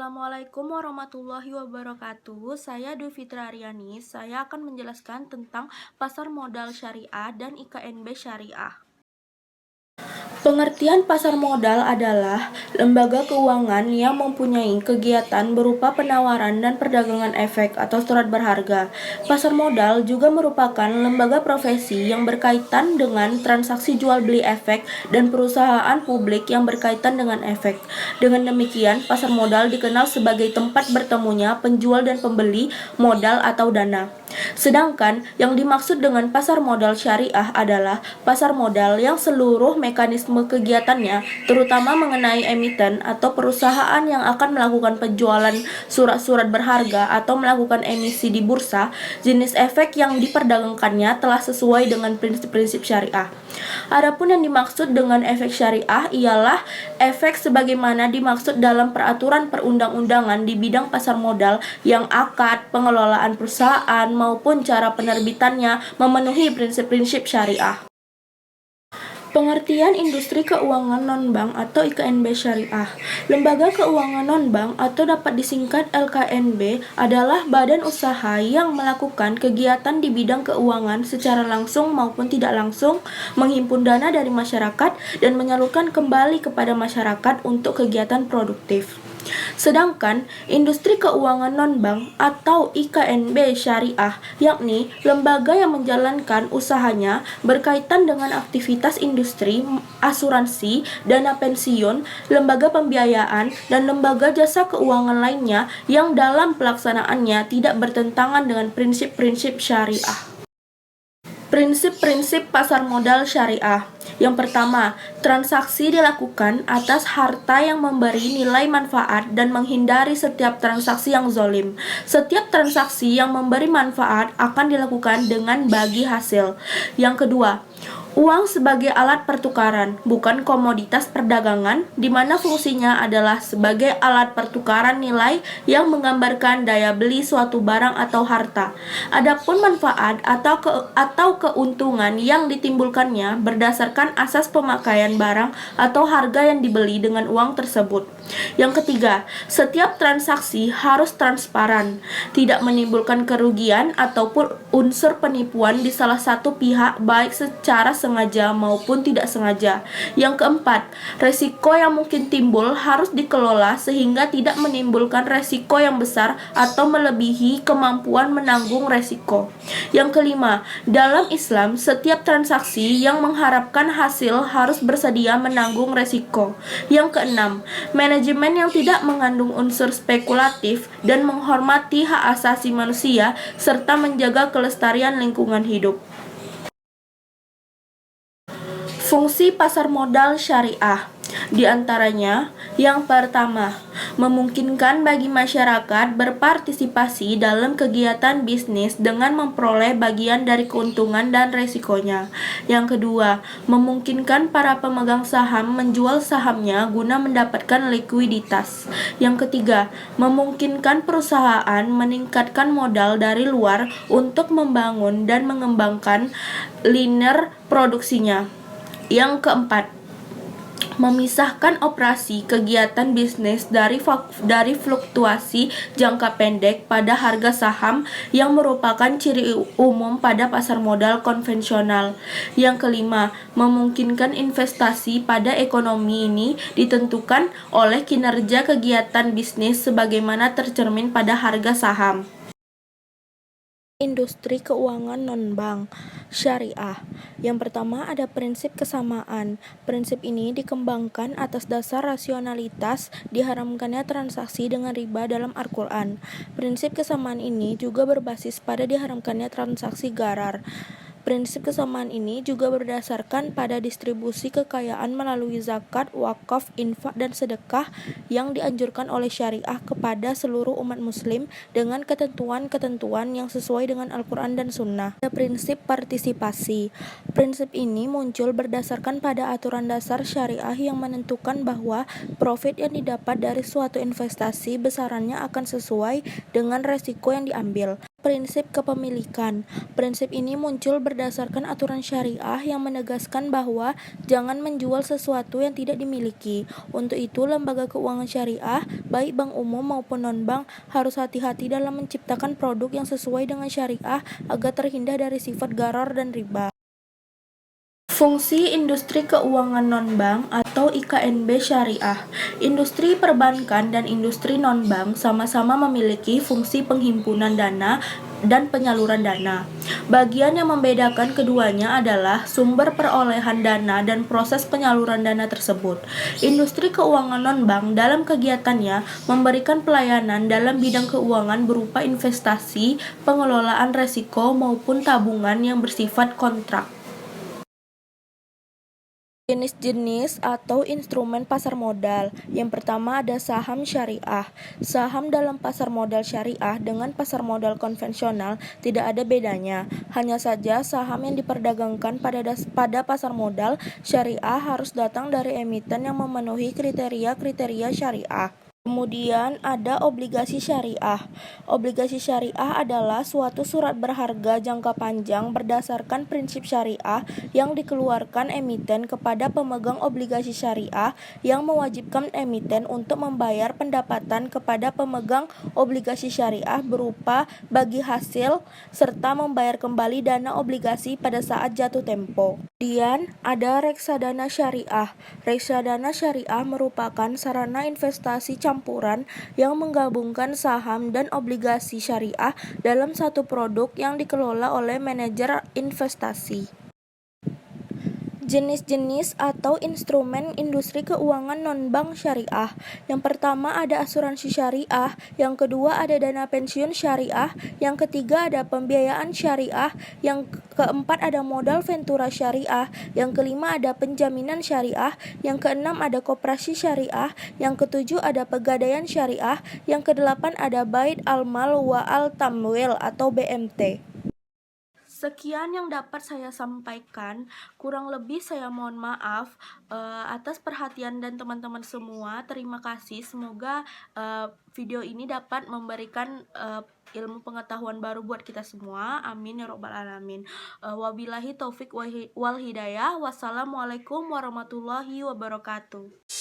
Assalamualaikum warahmatullahi wabarakatuh. Saya Dwi Fitra Aryani. Saya akan menjelaskan tentang pasar modal syariah dan IKNB syariah. Pengertian pasar modal adalah lembaga keuangan yang mempunyai kegiatan berupa penawaran dan perdagangan efek atau surat berharga. Pasar modal juga merupakan lembaga profesi yang berkaitan dengan transaksi jual beli efek dan perusahaan publik yang berkaitan dengan efek. Dengan demikian, pasar modal dikenal sebagai tempat bertemunya penjual dan pembeli modal atau dana. Sedangkan yang dimaksud dengan pasar modal syariah adalah pasar modal yang seluruh mekanisme kegiatannya, terutama mengenai emiten atau perusahaan yang akan melakukan penjualan surat-surat berharga atau melakukan emisi di bursa, jenis efek yang diperdagangkannya telah sesuai dengan prinsip-prinsip syariah. Adapun yang dimaksud dengan efek syariah ialah efek sebagaimana dimaksud dalam peraturan perundang-undangan di bidang pasar modal yang akad, pengelolaan perusahaan, maupun cara penerbitannya memenuhi prinsip-prinsip syariah. Pengertian industri keuangan non-bank atau IKNB syariah. Lembaga keuangan non-bank atau dapat disingkat LKNB adalah badan usaha yang melakukan kegiatan di bidang keuangan secara langsung maupun tidak langsung, menghimpun dana dari masyarakat dan menyalurkan kembali kepada masyarakat untuk kegiatan produktif. Sedangkan industri keuangan non-bank atau IKNB syariah, yakni lembaga yang menjalankan usahanya berkaitan dengan aktivitas industri, asuransi, dana pensiun, lembaga pembiayaan, dan lembaga jasa keuangan lainnya yang dalam pelaksanaannya tidak bertentangan dengan prinsip-prinsip syariah. Prinsip-prinsip pasar modal syariah. Yang pertama, transaksi dilakukan atas harta yang memberi nilai manfaat dan menghindari setiap transaksi yang zolim. Setiap transaksi yang memberi manfaat akan dilakukan dengan bagi hasil. Yang kedua, uang sebagai alat pertukaran, bukan komoditas perdagangan, di mana fungsinya adalah sebagai alat pertukaran nilai yang menggambarkan daya beli suatu barang atau harta. Adapun manfaat atau keuntungan yang ditimbulkannya berdasarkan asas pemakaian barang atau harga yang dibeli dengan uang tersebut. Yang ketiga, setiap transaksi harus transparan, tidak menimbulkan kerugian ataupun unsur penipuan di salah satu pihak baik secara sengaja maupun tidak sengaja. Yang keempat, resiko yang mungkin timbul harus dikelola sehingga tidak menimbulkan resiko yang besar atau melebihi kemampuan menanggung resiko. Yang kelima, dalam Islam, setiap transaksi yang mengharapkan hasil harus bersedia menanggung resiko. Yang keenam, manajemen yang tidak mengandung unsur spekulatif dan menghormati hak asasi manusia serta menjaga kelestarian lingkungan hidup. Fungsi pasar modal syariah, di antaranya yang pertama, memungkinkan bagi masyarakat berpartisipasi dalam kegiatan bisnis dengan memperoleh bagian dari keuntungan dan resikonya. Yang kedua, memungkinkan para pemegang saham menjual sahamnya guna mendapatkan likuiditas. Yang ketiga, memungkinkan perusahaan meningkatkan modal dari luar untuk membangun dan mengembangkan liner produksinya. Yang keempat, memisahkan operasi kegiatan bisnis dari fluktuasi jangka pendek pada harga saham yang merupakan ciri umum pada pasar modal konvensional. Yang kelima, memungkinkan investasi pada ekonomi ini ditentukan oleh kinerja kegiatan bisnis sebagaimana tercermin pada harga saham. Industri keuangan non-bank syariah. Yang pertama ada prinsip kesamaan. Prinsip ini dikembangkan atas dasar rasionalitas diharamkannya transaksi dengan riba dalam Al-Quran. Prinsip kesamaan ini juga berbasis pada diharamkannya transaksi gharar. Prinsip kesamaan ini juga berdasarkan pada distribusi kekayaan melalui zakat, wakaf, infak, dan sedekah yang dianjurkan oleh syariah kepada seluruh umat muslim dengan ketentuan-ketentuan yang sesuai dengan Al-Quran dan Sunnah. Ada prinsip partisipasi. Prinsip ini muncul berdasarkan pada aturan dasar syariah yang menentukan bahwa profit yang didapat dari suatu investasi besarannya akan sesuai dengan resiko yang diambil. Prinsip kepemilikan. Prinsip ini muncul berdasarkan aturan syariah yang menegaskan bahwa jangan menjual sesuatu yang tidak dimiliki. Untuk itu, lembaga keuangan syariah, baik bank umum maupun non-bank, harus hati-hati dalam menciptakan produk yang sesuai dengan syariah agar terhindar dari sifat gharar dan riba. Fungsi industri keuangan non-bank atau IKNB syariah. Industri perbankan dan industri non-bank sama-sama memiliki fungsi penghimpunan dana dan penyaluran dana. Bagian yang membedakan keduanya adalah sumber perolehan dana dan proses penyaluran dana tersebut. Industri keuangan non-bank dalam kegiatannya memberikan pelayanan dalam bidang keuangan berupa investasi, pengelolaan resiko maupun tabungan yang bersifat kontrak. Jenis-jenis atau instrumen pasar modal. Yang pertama ada saham syariah. Saham dalam pasar modal syariah dengan pasar modal konvensional tidak ada bedanya. Hanya saja saham yang diperdagangkan pada pasar modal syariah harus datang dari emiten yang memenuhi kriteria-kriteria syariah. Kemudian ada obligasi syariah. Obligasi syariah adalah suatu surat berharga jangka panjang berdasarkan prinsip syariah yang dikeluarkan emiten kepada pemegang obligasi syariah yang mewajibkan emiten untuk membayar pendapatan kepada pemegang obligasi syariah berupa bagi hasil serta membayar kembali dana obligasi pada saat jatuh tempo. Kemudian ada reksadana syariah. Reksadana syariah merupakan sarana investasi campuran yang menggabungkan saham dan obligasi syariah dalam satu produk yang dikelola oleh manajer investasi. Jenis-jenis atau instrumen industri keuangan non-bank syariah. Yang pertama ada asuransi syariah, yang kedua ada dana pensiun syariah, yang ketiga ada pembiayaan syariah, yang keempat ada modal ventura syariah, yang kelima ada penjaminan syariah, yang keenam ada koperasi syariah, yang ketujuh ada pegadaian syariah, yang kedelapan ada bait al-mal wa al-tamwil atau BMT. Sekian yang dapat saya sampaikan, kurang lebih saya mohon maaf atas perhatian dan teman-teman semua. Terima kasih, semoga video ini dapat memberikan ilmu pengetahuan baru buat kita semua. Amin ya robbal alamin. Wabillahi taufik wal hidayah. Wassalamualaikum warahmatullahi wabarakatuh.